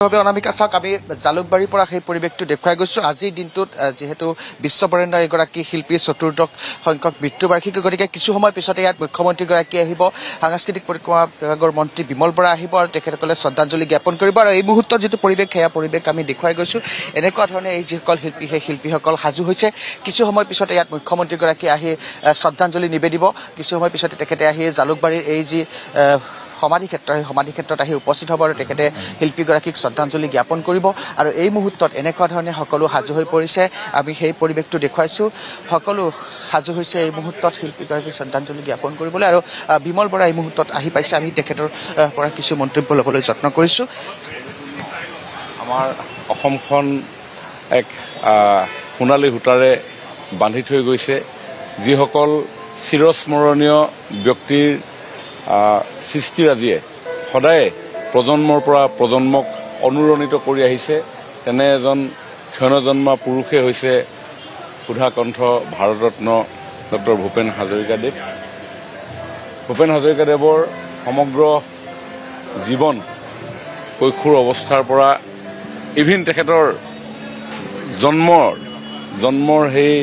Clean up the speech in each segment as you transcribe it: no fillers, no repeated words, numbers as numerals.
অনামিকা চাওক আমি জালুকবাৰীৰ পৰা সেই পৰিৱেশটো দেখুৱাই গৈছো আজিৰ দিনটোত যেহেতু বিশ্ববৰেণ্য এগৰাকী শিল্পী চতুৰ্দশ সংখ্যক মৃত্যুবাৰ্ষিকী গতিকে কিছু সময় পিছতে ইয়াত মুখ্যমন্ত্ৰীগৰাকী আহিব সাংস্কৃতিক পৰিক্ৰমা বিভাগৰ মন্ত্ৰী বিমল বৰা আহিব আৰু তেখেতসকলে শ্ৰদ্ধাঞ্জলি জ্ঞাপন কৰিব আৰু এই মুহূৰ্তত যিটো পৰিৱেশ সেয়া পৰিৱেশ আমি দেখুৱাই গৈছো এনেকুৱা ধৰণে এই যিসকল শিল্পী সেই শিল্পীসকল সাজু হৈছে কিছু সময় পিছতে ইয়াত মুখ্যমন্ত্ৰীগৰাকী আহি শ্ৰদ্ধাঞ্জলি নিবেদিব কিছু সময় পিছতে তেখেতে আহি জালুকবাৰীৰ এই যি সমাধি ক্ষেত্ৰত আহি উপস্থিত হ'ব আৰু তেখেতে শিল্পীগৰাকীক শ্ৰদ্ধাঞ্জলি জ্ঞাপন কৰিব আৰু এই মুহূৰ্তত এনেকুৱা ধৰণে সকলো সাজু হৈ পৰিছে আমি সেই পৰিৱেশটো দেখুৱাইছো সকলো সাজু হৈছে এই মুহূৰ্তত শিল্পীগৰাকীক শ্ৰদ্ধাঞ্জলি জ্ঞাপন কৰিবলৈ আৰু বিমল বৰা এই মুহূৰ্তত আহি পাইছে আমি তেখেতৰ পৰা কিছু মন্তব্য ল'বলৈ যত্ন কৰিছো আমাৰ অসমখন এক সোণালী সূতাৰে বান্ধি থৈ গৈছে যিসকল চিৰস্মৰণীয় ব্যক্তিৰ সৃষ্টিৰাজিয়ে সদায় প্ৰজন্মৰ পৰা প্ৰজন্মক অনুৰণিত কৰি আহিছে তেনে এজন ক্ষণজন্মা পুৰুষে হৈছে সুধাকণ্ঠ ভাৰতৰত্ন ডক্টৰ ভূপেন হাজৰিকাদেৱ ভূপেন হাজৰিকাদেৱৰ সমগ্ৰ জীৱন কৈশোৰ অৱস্থাৰ পৰা ইভিন তেখেতৰ জন্মৰ সেই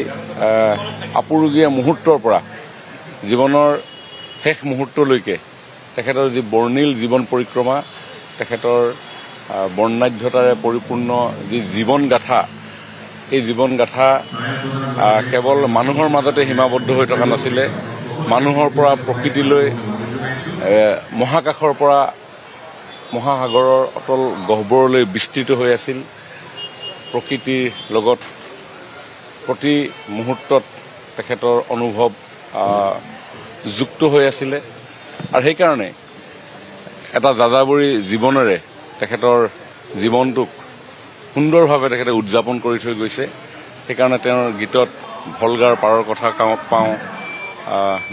আপুৰুগীয়া মুহূৰ্তৰ পৰা জীৱনৰ শেষ মুহূৰ্তলৈকে তেখেতৰ যি বৰ্ণিল জীৱন পৰিক্ৰমা তেখেতৰ বৰ্ণাঢ্যতাৰে পৰিপূৰ্ণ যি জীৱনগাথা এই জীৱনগাথা কেৱল মানুহৰ মাজতে সীমাবদ্ধ হৈ থকা নাছিলে মানুহৰ পৰা প্ৰকৃতিলৈ মহাকাশৰ পৰা মহাসাগৰৰ অতল গহ্বৰলৈ বিস্তৃত হৈ আছিল প্ৰকৃতিৰ লগত প্ৰতি মুহূৰ্তত তেখেতৰ অনুভৱ যুক্ত হৈ আছিলে আৰু সেইকাৰণে এটা যাযাবৰী জীৱনেৰে তেখেতৰ জীৱনটোক সুন্দৰভাৱে তেখেতে উদযাপন কৰি থৈ গৈছে সেইকাৰণে তেওঁৰ গীতত ভলগাৰ পাৰৰ কথা পাওঁ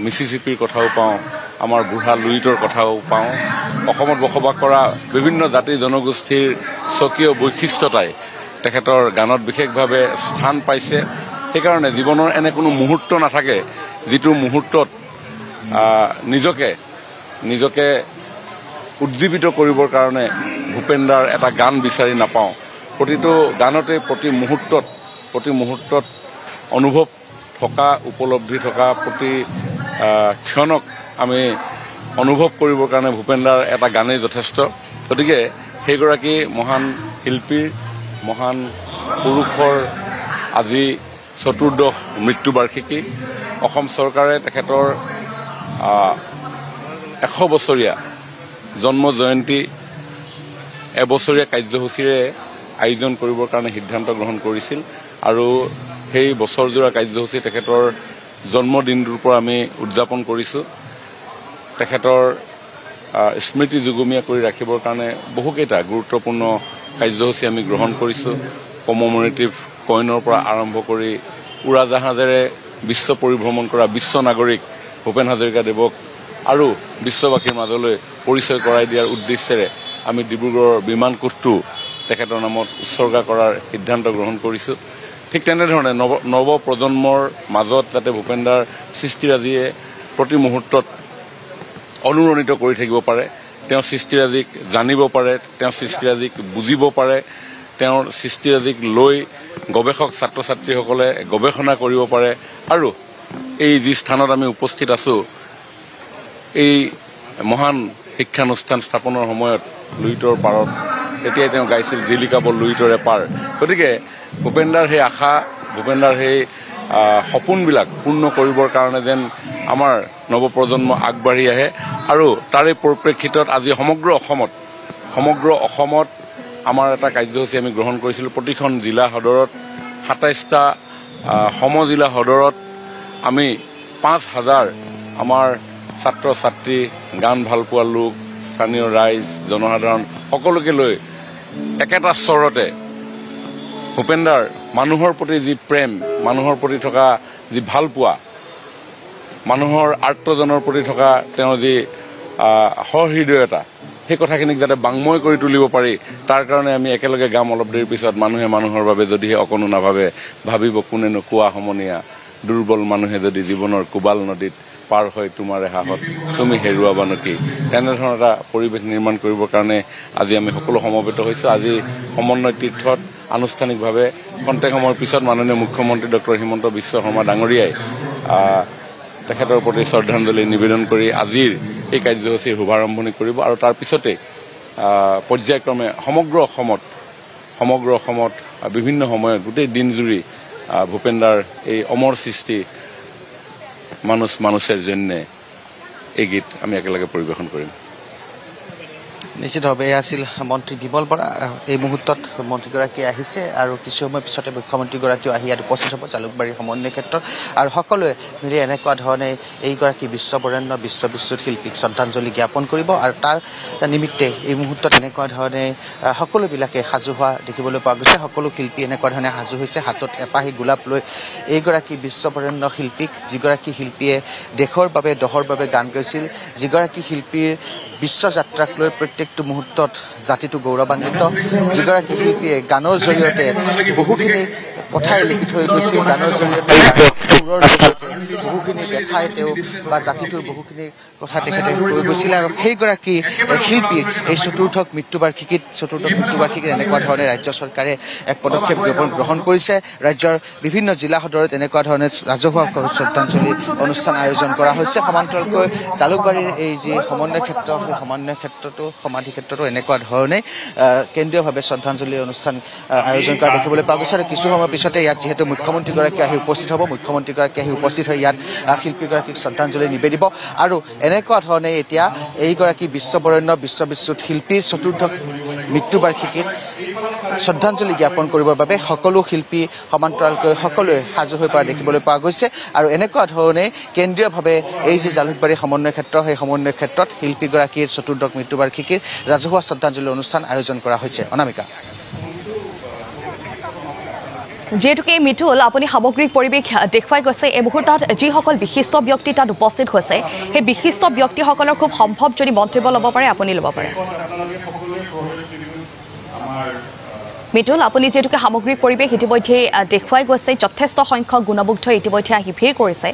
মিছিছিপিৰ কথাও পাওঁ আমাৰ বুঢ়া লুইতৰ কথাও পাওঁ অসমত বসবাস কৰা বিভিন্ন জাতি জনগোষ্ঠীৰ স্বকীয় বৈশিষ্ট্যতাই তেখেতৰ গানত বিশেষভাৱে স্থান পাইছে সেইকাৰণে জীৱনৰ এনে কোনো মুহূৰ্ত নাথাকে যিটো মুহূৰ্তত নিজকে উজ্জীৱিত কৰিবৰ কাৰণে ভূপেনদাৰ এটা গান বিচাৰি নাপাওঁ প্ৰতিটো গানতে প্ৰতি মুহূৰ্তত অনুভৱ থকা উপলব্ধি থকা প্ৰতি ক্ষণক আমি অনুভৱ কৰিবৰ কাৰণে ভূপেনদাৰ এটা গানেই যথেষ্ট গতিকে সেইগৰাকী মহান শিল্পীৰ মহান পুৰুষৰ আজি চতুৰ্দশ মৃত্যুবাৰ্ষিকী অসম চৰকাৰে তেখেতৰ 100 বছৰীয়া জন্ম জয়ন্তী এবছৰীয়া কাৰ্যসূচীৰে আয়োজন কৰিবৰ কাৰণে সিদ্ধান্ত গ্ৰহণ কৰিছিল আৰু সেই বছৰজোৰা কাৰ্যসূচী তেখেতৰ জন্মদিনটোৰ পৰা আমি উদযাপন কৰিছোঁ তেখেতৰ স্মৃতি যুগমীয়া কৰি ৰাখিবৰ কাৰণে বহুকেইটা গুৰুত্বপূৰ্ণ কাৰ্যসূচী আমি গ্ৰহণ কৰিছোঁ কমমেমৰেটিভ কইনৰ পৰা আৰম্ভ কৰি উৰাজাহাজেৰে বিশ্ব পৰিভ্ৰমণ কৰা বিশ্ব নাগৰিক ভূপেন হাজৰিকাদেৱক আৰু বিশ্ববাসীৰ মাজলৈ পৰিচয় কৰাই দিয়াৰ উদ্দেশ্যেৰে আমি ডিব্ৰুগড়ৰ বিমান কোঠটো তেখেতৰ নামত উৎসৰ্গা কৰাৰ সিদ্ধান্ত গ্ৰহণ কৰিছোঁ ঠিক তেনেধৰণে নৱ প্ৰজন্মৰ মাজত যাতে ভূপেনদাৰ সৃষ্টিৰাজিয়ে প্ৰতি মুহূৰ্তত অনুৰণিত কৰি থাকিব পাৰে তেওঁৰ সৃষ্টিৰাজিক জানিব পাৰে তেওঁৰ সৃষ্টিৰাজিক বুজিব পাৰে তেওঁৰ সৃষ্টিৰাজিক লৈ গৱেষক ছাত্ৰ ছাত্ৰীসকলে গৱেষণা কৰিব পাৰে আৰু এই যি স্থানত আমি উপস্থিত আছো এই মহান শিক্ষানুষ্ঠান স্থাপনৰ সময়ত লুইতৰ পাৰত তেতিয়াই তেওঁ গাইছিল জিলিকাব লুইতৰে পাৰ গতিকে ভূপেনদাৰ সেই আশা ভূপেনদাৰ সেই সপোনবিলাক পূৰ্ণ কৰিবৰ কাৰণে যেন আমাৰ নৱপ্ৰজন্ম আগবাঢ়ি আহে আৰু তাৰে পৰিপ্ৰেক্ষিতত আজি সমগ্ৰ অসমত আমাৰ এটা কাৰ্যসূচী আমি গ্ৰহণ কৰিছিলোঁ প্ৰতিখন জিলা সদৰত 27টা সমজিলা সদৰত আমি 5,000 আমাৰ ছাত্ৰ ছাত্ৰী গান ভাল পোৱা লোক স্থানীয় ৰাইজ জনসাধাৰণ সকলোকে লৈ একেটা স্বৰতে ভূপেনদাৰ মানুহৰ প্ৰতি যি প্ৰেম মানুহৰ প্ৰতি থকা যি ভাল পোৱা মানুহৰ আৰ্তজনৰ প্ৰতি থকা তেওঁৰ যি সহৃদয়তা সেই কথাখিনিক যাতে বাংময় কৰি তুলিব পাৰি তাৰ কাৰণে আমি একেলগে গাম অলপ দেৰিৰ পিছত মানুহে মানুহৰ বাবে যদিহে অকণো নাভাবে ভাবিব কোনেনো কোৱা সমনীয়া দুৰ্বল মানুহে যদি জীৱনৰ কোবাল নদীত পাৰ হয় তোমাৰে হাঁহত তুমি হেৰুৱাবা নেকি তেনেধৰণৰ এটা পৰিৱেশ নিৰ্মাণ কৰিবৰ কাৰণে আজি আমি সকলো সমবেত হৈছোঁ। আজি সমন্বয় তীৰ্থত আনুষ্ঠানিকভাৱে খন্তেক সময়ৰ পিছত মাননীয় মুখ্যমন্ত্ৰী ডক্টৰ হিমন্ত বিশ্ব শৰ্মা ডাঙৰীয়াই তেখেতৰ প্ৰতি শ্ৰদ্ধাঞ্জলি নিবেদন কৰি আজিৰ এই কাৰ্যসূচীৰ শুভাৰম্ভণি কৰিব আৰু তাৰ পিছতে পৰ্যায়ক্ৰমে সমগ্ৰ অসমত বিভিন্ন সময়ত গোটেই দিনজুৰি ভূপেন্দাৰ এই অমৰ সৃষ্টি মানুষেৰ জন্য এই গীত আমি একেলগে পৰিবেশন কৰিম। নিশ্চিতভাৱে আছিল মন্ত্ৰী বিমল বৰা। এই মুহূৰ্তত মন্ত্ৰীগৰাকী আহিছে আৰু কিছু সময় পিছতে মুখ্যমন্ত্ৰীগৰাকীও আহি ইয়াত উপস্থিত হ'ব জালুকবাৰী সমন্বয় ক্ষেত্ৰত আৰু সকলোৱে মিলি এনেকুৱা ধৰণে এইগৰাকী বিশ্ববৰেণ্য বিশ্ববিশ্ৰুত শিল্পীক শ্ৰদ্ধাঞ্জলি জ্ঞাপন কৰিব আৰু তাৰ নিমিত্তে এই মুহূৰ্তত এনেকুৱা ধৰণে সকলোবিলাকে সাজু হোৱা দেখিবলৈ পোৱা গৈছে। সকলো শিল্পী এনেকুৱা ধৰণে সাজু হৈছে, হাতত এপাহি গোলাপ লৈ এইগৰাকী বিশ্ববৰেণ্য শিল্পীক, যিগৰাকী শিল্পীয়ে দেশৰ বাবে দহৰ বাবে গান গাইছিল, যিগৰাকী শিল্পীৰ বিশ্বযাত্ৰাক লৈ প্ৰত্যেকটো মুহূৰ্তত জাতিটো গৌৰৱান্বিত, যিগৰাকী শিল্পীয়ে গানৰ জৰিয়তে বহুখিনি কথাই লিখি থৈ গৈছিল, গানৰ জৰিয়তে সুৰৰ জৰিয়তে বহুখিনি দেখাই তেওঁ বা জাতিটোৰ বহুখিনি কথা তেখেতে কৈ গৈছিলে আৰু সেইগৰাকী শিল্পীৰ এই চতুৰ্থ মৃত্যুবাৰ্ষিকীত এনেকুৱা ধৰণে ৰাজ্য চৰকাৰে এক পদক্ষেপ গ্ৰহণ কৰিছে। ৰাজ্যৰ বিভিন্ন জিলা সদৰত এনেকুৱা ধৰণে ৰাজহুৱা শ্ৰদ্ধাঞ্জলি অনুষ্ঠান আয়োজন কৰা হৈছে। সমান্তৰালকৈ জালুকবাৰীৰ এই যি সমন্বয় ক্ষেত্ৰ, সেই সমন্বয় ক্ষেত্ৰতো সমাধি ক্ষেত্ৰতো এনেকুৱা ধৰণে কেন্দ্ৰীয়ভাৱে শ্ৰদ্ধাঞ্জলি অনুষ্ঠান আয়োজন কৰা দেখিবলৈ পোৱা গৈছে আৰু কিছু সময়ৰ পিছতে ইয়াত যিহেতু মুখ্যমন্ত্ৰীগৰাকী আহি উপস্থিত হ'ব, মুখ্যমন্ত্ৰীগৰাকী আহি উপস্থিত হৈ ইয়াত শিল্পীগৰাকীক শ্ৰদ্ধাঞ্জলি নিবেদিব আৰু এনেকুৱা ধৰণে এতিয়া এইগৰাকী বিশ্ববৰেণ্য বিশ্ববিশ্ৰুত শিল্পীৰ চতুৰ্থ মৃত্যুবাৰ্ষিকীত শ্ৰদ্ধাঞ্জলি জ্ঞাপন কৰিবৰ বাবে সকলো শিল্পী সমান্তৰালকৈ সকলোৱে সাজু হৈ পৰা দেখিবলৈ পোৱা গৈছে আৰু এনেকুৱা ধৰণে কেন্দ্ৰীয়ভাৱে এই যি জালুকবাৰী সমন্বয় ক্ষেত্ৰ, সেই সমন্বয় ক্ষেত্ৰত শিল্পীগৰাকীৰ চতুৰ্থ মৃত্যুবাৰ্ষিকীৰ ৰাজহুৱা শ্ৰদ্ধাঞ্জলি অনুষ্ঠান আয়োজন কৰা হৈছে। অনামিকা, যেহেতুকে মিতুল আপুনি সামগ্ৰিক পৰিৱেশ দেখুৱাই গৈছে, এই মুহূৰ্তত যিসকল বিশিষ্ট ব্যক্তি তাত উপস্থিত হৈছে সেই বিশিষ্ট ব্যক্তিসকলৰ খুব সম্ভৱ যদি মন্তব্য ল'ব পাৰে আপুনি ল'ব পাৰে। মিতুল, আপুনি যেহেতুকে সামগ্ৰিক পৰিৱেশ ইতিমধ্যে দেখুৱাই গৈছে, যথেষ্ট সংখ্যক গুণমুগ্ধ ইতিমধ্যে আহি ভিৰ কৰিছে,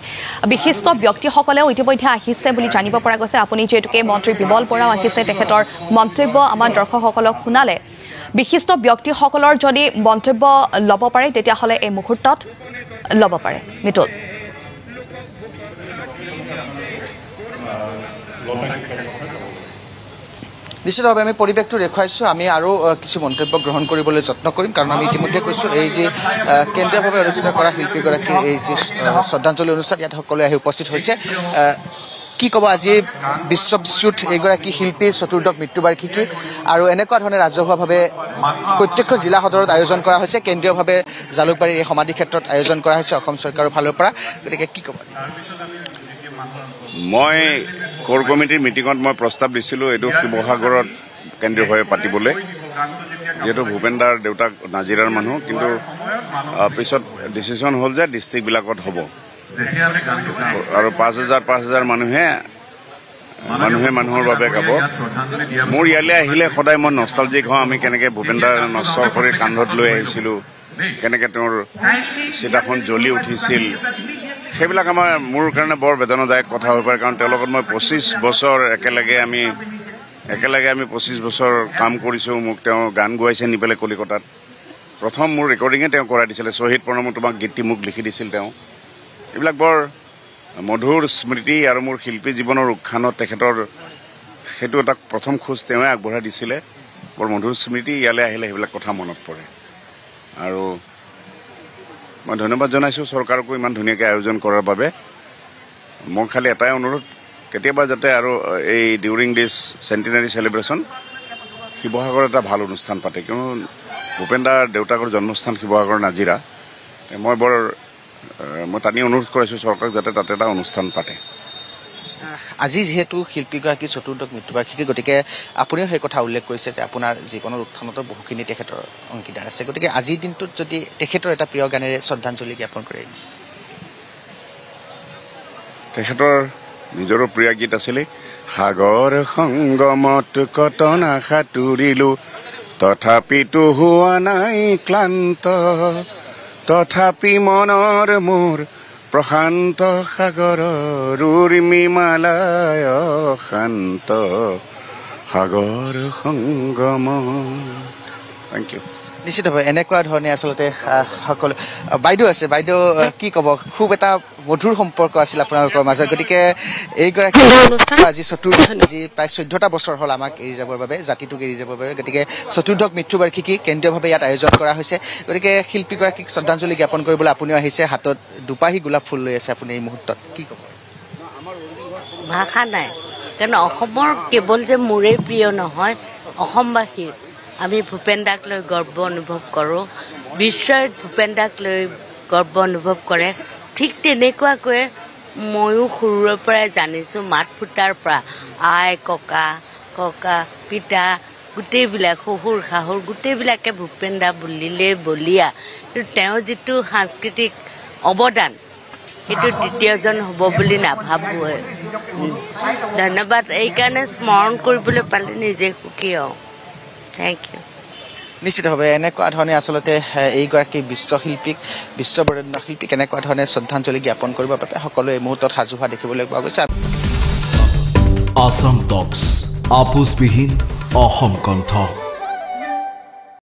বিশিষ্ট ব্যক্তিসকলেও ইতিমধ্যে আহিছে বুলি জানিব পৰা গৈছে। আপুনি যেহেতুকে মন্ত্ৰী বিমল বৰাও আহিছে, তেখেতৰ মন্তব্য আমাৰ দৰ্শকসকলক শুনালে। বিশিষ্ট ব্যক্তিসকলৰ যদি মন্তব্য ল'ব পাৰে তেতিয়াহ'লে এই মুহূৰ্তত ল'ব পাৰে। মিতুল, নিশ্চিতভাৱে আমি পৰিৱেশটো দেখুৱাইছোঁ। আমি আৰু কিছু মন্তব্য গ্ৰহণ কৰিবলৈ যত্ন কৰিম, কাৰণ আমি ইতিমধ্যে কৈছোঁ এই যি কেন্দ্ৰীয়ভাৱে অনুষ্ঠিত কৰা শিল্পীগৰাকীৰ এই যি শ্ৰদ্ধাঞ্জলি অনুষ্ঠান, ইয়াত সকলোৱে আহি উপস্থিত হৈছে। কি ক'ব আজি বিশ্ববিশ্ৰুত এইগৰাকী শিল্পীৰ চতুৰ্থ মৃত্যুবাৰ্ষিকী আৰু এনেকুৱা ধৰণে ৰাজহুৱাভাৱে প্ৰত্যেকখন জিলা সদৰত আয়োজন কৰা হৈছে, কেন্দ্ৰীয়ভাৱে জালুকবাৰীৰ এই সমাধি ক্ষেত্ৰত আয়োজন কৰা হৈছে অসম চৰকাৰৰ ফালৰ পৰা, গতিকে কি ক'ব? মই কোৰ কমিটিৰ মিটিঙত মই প্ৰস্তাৱ দিছিলোঁ এইটো শিৱসাগৰত কেন্দ্ৰীয়ভাৱে পাতিবলৈ, যিহেতু ভূপেন্দাৰ দেউতাক নাজিৰাৰ মানুহ, কিন্তু পিছত ডিচিশ্যন হ'ল যে ডিষ্ট্ৰিক্টবিলাকত হ'ব আৰু 5,000 মানুহে মানুহৰ বাবে গাব। মোৰ ইয়ালৈ আহিলে সদায় মই নষ্টালজিক হওঁ, আমি কেনেকৈ ভূপেন্দাৰ নশ্বৰ শৰীৰ কান্ধত লৈ আহিছিলোঁ, কেনেকৈ তেওঁৰ চিতাখন জ্বলি উঠিছিল, সেইবিলাক মোৰ কাৰণে বৰ বেদনাদায়ক কথা হৈ পৰে। কাৰণ তেওঁৰ লগত মই 25 বছৰ একেলগে আমি 25 বছৰ কাম কৰিছোঁ। মোক তেওঁ গান গোৱাইছে নি পেলাই কলিকতাত, প্ৰথম মোৰ ৰেকৰ্ডিঙে তেওঁ কৰাই দিছিলে, শ্বহীদ প্ৰণম তোমাক গীতটি মোক লিখি দিছিল তেওঁ। এইবিলাক বৰ মধুৰ স্মৃতি আৰু মোৰ শিল্পী জীৱনৰ উত্থানত তেখেতৰ সেইটো এটা প্ৰথম খোজ তেওঁৱে আগবঢ়াই দিছিলে, বৰ মধুৰ স্মৃতি। ইয়ালৈ আহিলে সেইবিলাক কথা মনত পৰে আৰু মই ধন্যবাদ জনাইছোঁ চৰকাৰকো ইমান ধুনীয়াকৈ আয়োজন কৰাৰ বাবে। মোৰ খালি এটাই অনুৰোধ, কেতিয়াবা যাতে আৰু এই ডিউৰিং দিছ চেণ্টিনাৰী চেলিব্ৰেশ্যন শিৱসাগৰত এটা ভাল অনুষ্ঠান পাতে, কিয়নো ভূপেন্দাৰ দেউতাকৰ জন্মস্থান শিৱসাগৰ নাজিৰা। মই টানি অনুৰোধ কৰিছোঁ চৰকাৰক যাতে তাতে এটা অনুষ্ঠান পাতে। আজি যিহেতু শিল্পীগৰাকী চতুৰ্থ মৃত্যুবাৰ্ষিকী, গতিকে আপুনিও সেই কথা উল্লেখ কৰিছে যে আপোনাৰ জীৱনৰ উত্থানতো বহুখিনি তেখেতৰ অংশীদাৰ আছে, গতিকে আজিৰ দিনটোত যদি তেখেতৰ এটা প্ৰিয় গানেৰে শ্ৰদ্ধাঞ্জলি জ্ঞাপন কৰে। তেখেতৰ নিজৰো প্ৰিয় গীত আছিলে, সাগৰ সংগমত কটনা সাঁতুৰিলো তথাপিতো হোৱা নাই ক্লান্ত, তথাপি মনৰ মোৰ প্ৰশান্ত সাগৰৰ উৰ্মিমালায় শান্ত সাগৰ সংগম থেংক ইউ নিশ্চিতভাৱে এনেকুৱা ধৰণে আচলতে সকলো বাইদেউ আছে বাইদেউ কি ক'ব খুব এটা মধুৰ সম্পৰ্ক আছিল আপোনালোকৰ মাজত গতিকে এইগৰাকী আজি আজি প্ৰায় 14টা বছৰ হ'ল আমাক এৰি যাবৰ বাবে জাতিটোক এৰি যাবৰ বাবে গতিকে চতুৰ্থক মৃত্যুবাৰ্ষিকী কেন্দ্ৰীয়ভাৱে ইয়াত আয়োজন কৰা হৈছে গতিকে শিল্পীগৰাকীক শ্ৰদ্ধাঞ্জলি জ্ঞাপন কৰিবলৈ আপুনিও আহিছে হাতত দুপাহি গোলাপ ফুল লৈ আছে আপুনি এই মুহূৰ্তত কি ক'ব ভাষা নাই কাৰণ অসমৰ কেৱল যে মোৰেই প্ৰিয় নহয় অসমবাসীৰ আমি ভূপেন দাক লৈ গৰ্ব অনুভৱ কৰোঁ বিশ্বই ভূপেন দাক লৈ গৰ্ব অনুভৱ কৰে ঠিক তেনেকুৱাকৈ ময়ো সৰুৰে পৰাই জানিছোঁ মাত ফুটাৰ পৰা আই ককা পিতা গোটেইবিলাক শহুৰ শাহুৰ গোটেইবিলাকে ভূপেন দা বুলিলে বলিয়া কিন্তু তেওঁৰ যিটো সাংস্কৃতিক অৱদান সেইটো দ্বিতীয়জন হ'ব বুলি নাভাবোঁ ধন্যবাদ এইকাৰণে স্মৰণ কৰিবলৈ পালে নিজে সুখী হওঁ থেংক ইউ নিশ্চিতভাৱে এনেকুৱা ধৰণে আচলতে এইগৰাকী বিশ্বশিল্পীক বিশ্ববৰেণ্য শিল্পীক এনেকুৱা ধৰণে শ্ৰদ্ধাঞ্জলি জ্ঞাপন কৰিবৰ বাবে সকলোৱে এই মুহূৰ্তত সাজু হোৱা দেখিবলৈ পোৱা গৈছে আসাম টক্স আপোচবিহীন অসম কণ্ঠ